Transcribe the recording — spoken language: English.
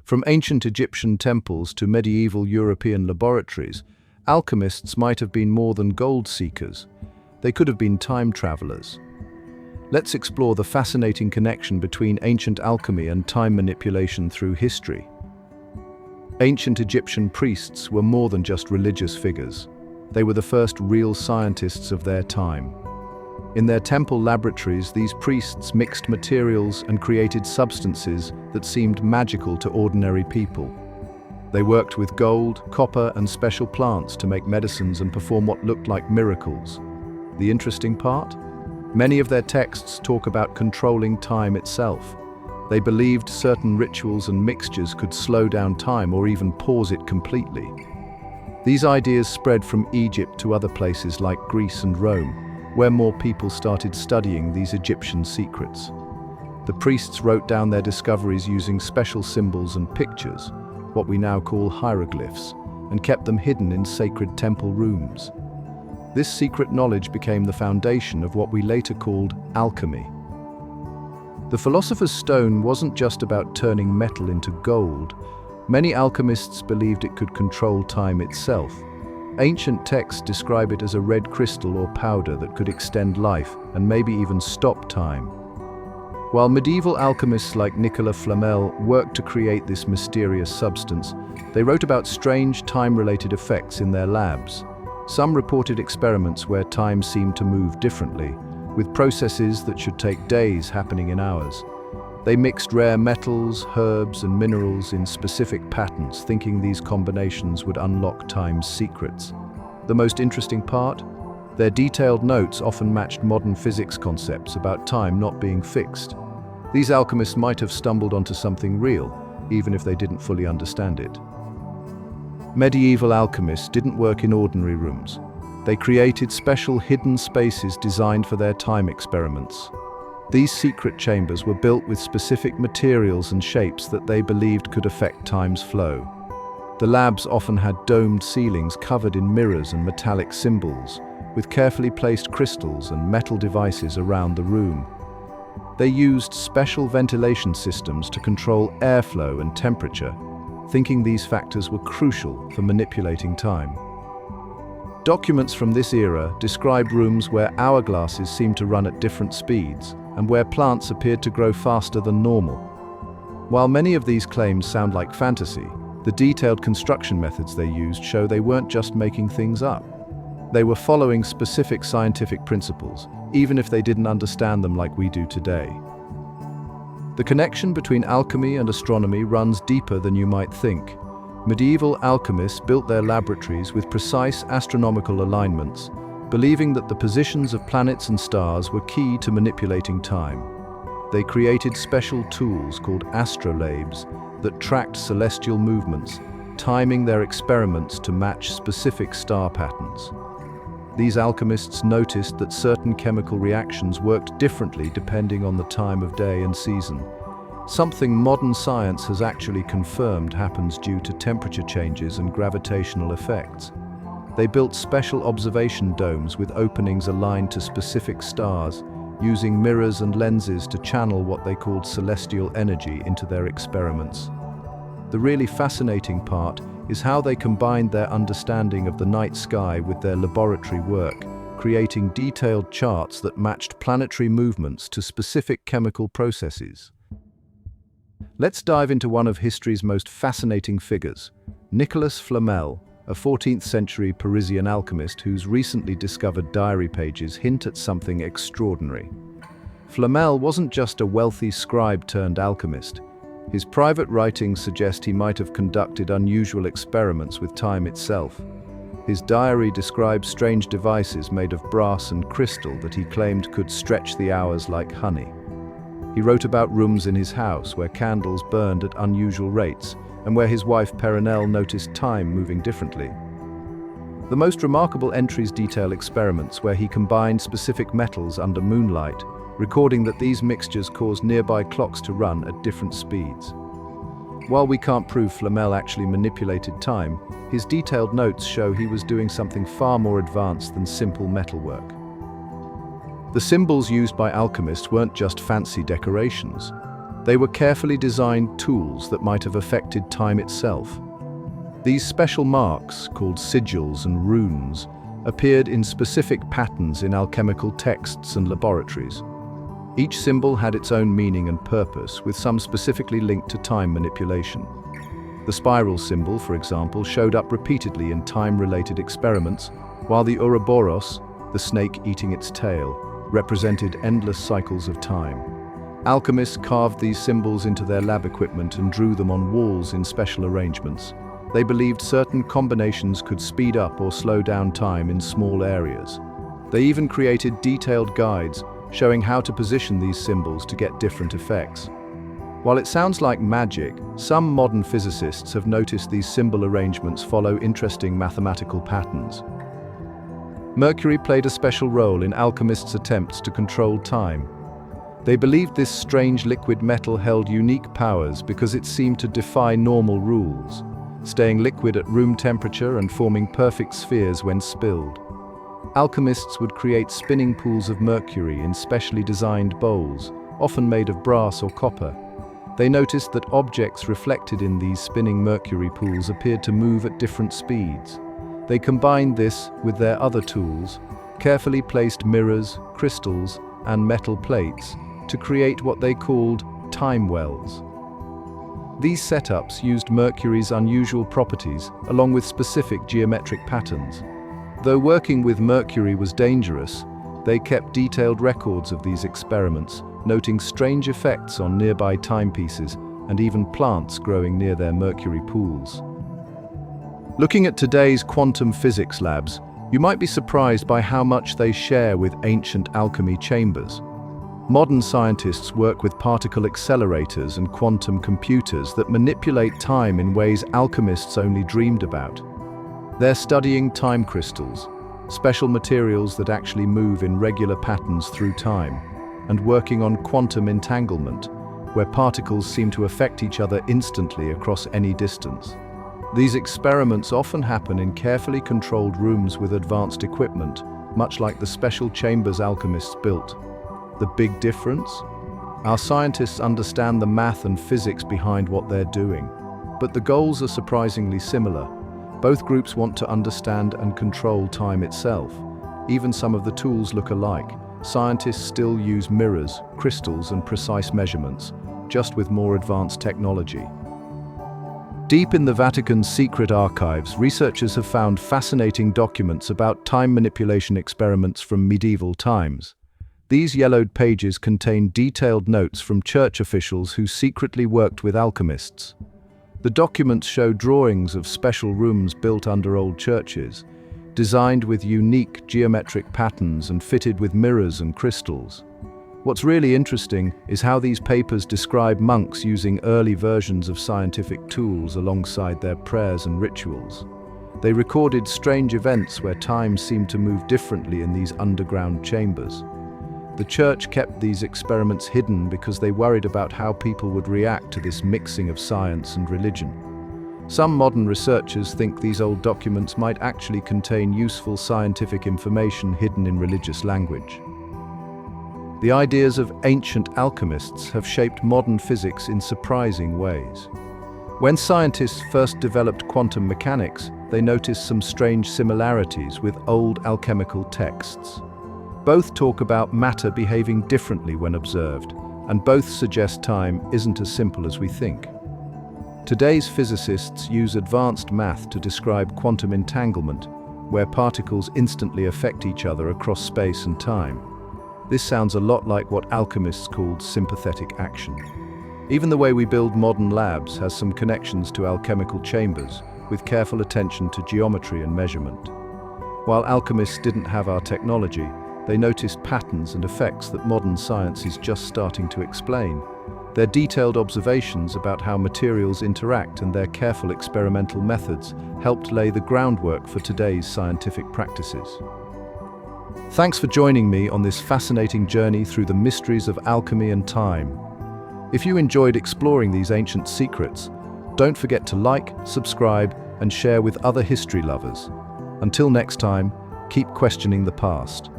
From ancient Egyptian temples to medieval European laboratories, alchemists might have been more than gold seekers. They could have been time travelers. Let's explore the fascinating connection between ancient alchemy and time manipulation through history. Ancient Egyptian priests were more than just religious figures. They were the first real scientists of their time. In their temple laboratories, these priests mixed materials and created substances that seemed magical to ordinary people. They worked with gold, copper, and special plants to make medicines and perform what looked like miracles. The interesting part? Many of their texts talk about controlling time itself. They believed certain rituals and mixtures could slow down time or even pause it completely. These ideas spread from Egypt to other places like Greece and Rome, where more people started studying these Egyptian secrets. The priests wrote down their discoveries using special symbols and pictures, what we now call hieroglyphs, and kept them hidden in sacred temple rooms. This secret knowledge became the foundation of what we later called alchemy. The philosopher's stone wasn't just about turning metal into gold. Many alchemists believed it could control time itself. Ancient texts describe it as a red crystal or powder that could extend life and maybe even stop time. While medieval alchemists like Nicolas Flamel worked to create this mysterious substance, they wrote about strange time-related effects in their labs. Some reported experiments where time seemed to move differently, with processes that should take days happening in hours. They mixed rare metals, herbs, and minerals in specific patterns, thinking these combinations would unlock time's secrets. The most interesting part? Their detailed notes often matched modern physics concepts about time not being fixed. These alchemists might have stumbled onto something real, even if they didn't fully understand it. Medieval alchemists didn't work in ordinary rooms. They created special hidden spaces designed for their time experiments. These secret chambers were built with specific materials and shapes that they believed could affect time's flow. The labs often had domed ceilings covered in mirrors and metallic symbols, with carefully placed crystals and metal devices around the room. They used special ventilation systems to control airflow and temperature, thinking these factors were crucial for manipulating time. Documents from this era describe rooms where hourglasses seemed to run at different speeds and where plants appeared to grow faster than normal. While many of these claims sound like fantasy, the detailed construction methods they used show they weren't just making things up. They were following specific scientific principles, even if they didn't understand them like we do today. The connection between alchemy and astronomy runs deeper than you might think. Medieval alchemists built their laboratories with precise astronomical alignments, believing that the positions of planets and stars were key to manipulating time. They created special tools called astrolabes that tracked celestial movements, timing their experiments to match specific star patterns. These alchemists noticed that certain chemical reactions worked differently depending on the time of day and season, something modern science has actually confirmed happens due to temperature changes and gravitational effects. They built special observation domes with openings aligned to specific stars, using mirrors and lenses to channel what they called celestial energy into their experiments. The really fascinating part is how they combined their understanding of the night sky with their laboratory work, creating detailed charts that matched planetary movements to specific chemical processes. Let's dive into one of history's most fascinating figures, Nicolas Flamel, a 14th century Parisian alchemist whose recently discovered diary pages hint at something extraordinary. Flamel wasn't just a wealthy scribe turned alchemist. His private writings suggest he might have conducted unusual experiments with time itself. His diary describes strange devices made of brass and crystal that he claimed could stretch the hours like honey. He wrote about rooms in his house where candles burned at unusual rates and where his wife Perenelle noticed time moving differently. The most remarkable entries detail experiments where he combined specific metals under moonlight, recording that these mixtures caused nearby clocks to run at different speeds. While we can't prove Flamel actually manipulated time, his detailed notes show he was doing something far more advanced than simple metalwork. The symbols used by alchemists weren't just fancy decorations. They were carefully designed tools that might have affected time itself. These special marks, called sigils and runes, appeared in specific patterns in alchemical texts and laboratories. Each symbol had its own meaning and purpose, with some specifically linked to time manipulation. The spiral symbol, for example, showed up repeatedly in time-related experiments, while the Ouroboros, the snake eating its tail, represented endless cycles of time. Alchemists carved these symbols into their lab equipment and drew them on walls in special arrangements. They believed certain combinations could speed up or slow down time in small areas. They even created detailed guides showing how to position these symbols to get different effects. While it sounds like magic, some modern physicists have noticed these symbol arrangements follow interesting mathematical patterns. Mercury played a special role in alchemists' attempts to control time. They believed this strange liquid metal held unique powers because it seemed to defy normal rules, staying liquid at room temperature and forming perfect spheres when spilled. Alchemists would create spinning pools of mercury in specially designed bowls, often made of brass or copper. They noticed that objects reflected in these spinning mercury pools appeared to move at different speeds. They combined this with their other tools, carefully placed mirrors, crystals, and metal plates to create what they called time wells. These setups used Mercury's unusual properties along with specific geometric patterns. Though working with Mercury was dangerous, they kept detailed records of these experiments, noting strange effects on nearby timepieces and even plants growing near their mercury pools. Looking at today's quantum physics labs, you might be surprised by how much they share with ancient alchemy chambers. Modern scientists work with particle accelerators and quantum computers that manipulate time in ways alchemists only dreamed about. They're studying time crystals, special materials that actually move in regular patterns through time, and working on quantum entanglement, where particles seem to affect each other instantly across any distance. These experiments often happen in carefully controlled rooms with advanced equipment, much like the special chambers alchemists built. The big difference? Our scientists understand the math and physics behind what they're doing, but the goals are surprisingly similar. Both groups want to understand and control time itself. Even some of the tools look alike. Scientists still use mirrors, crystals, and precise measurements, just with more advanced technology. Deep in the Vatican's secret archives, researchers have found fascinating documents about time manipulation experiments from medieval times. These yellowed pages contain detailed notes from church officials who secretly worked with alchemists. The documents show drawings of special rooms built under old churches, designed with unique geometric patterns and fitted with mirrors and crystals. What's really interesting is how these papers describe monks using early versions of scientific tools alongside their prayers and rituals. They recorded strange events where time seemed to move differently in these underground chambers. The church kept these experiments hidden because they worried about how people would react to this mixing of science and religion. Some modern researchers think these old documents might actually contain useful scientific information hidden in religious language. The ideas of ancient alchemists have shaped modern physics in surprising ways. When scientists first developed quantum mechanics, they noticed some strange similarities with old alchemical texts. Both talk about matter behaving differently when observed, and both suggest time isn't as simple as we think. Today's physicists use advanced math to describe quantum entanglement, where particles instantly affect each other across space and time. This sounds a lot like what alchemists called sympathetic action. Even the way we build modern labs has some connections to alchemical chambers, with careful attention to geometry and measurement. While alchemists didn't have our technology, they noticed patterns and effects that modern science is just starting to explain. Their detailed observations about how materials interact and their careful experimental methods helped lay the groundwork for today's scientific practices. Thanks for joining me on this fascinating journey through the mysteries of alchemy and time. If you enjoyed exploring these ancient secrets, don't forget to like, subscribe, and share with other history lovers. Until next time, keep questioning the past.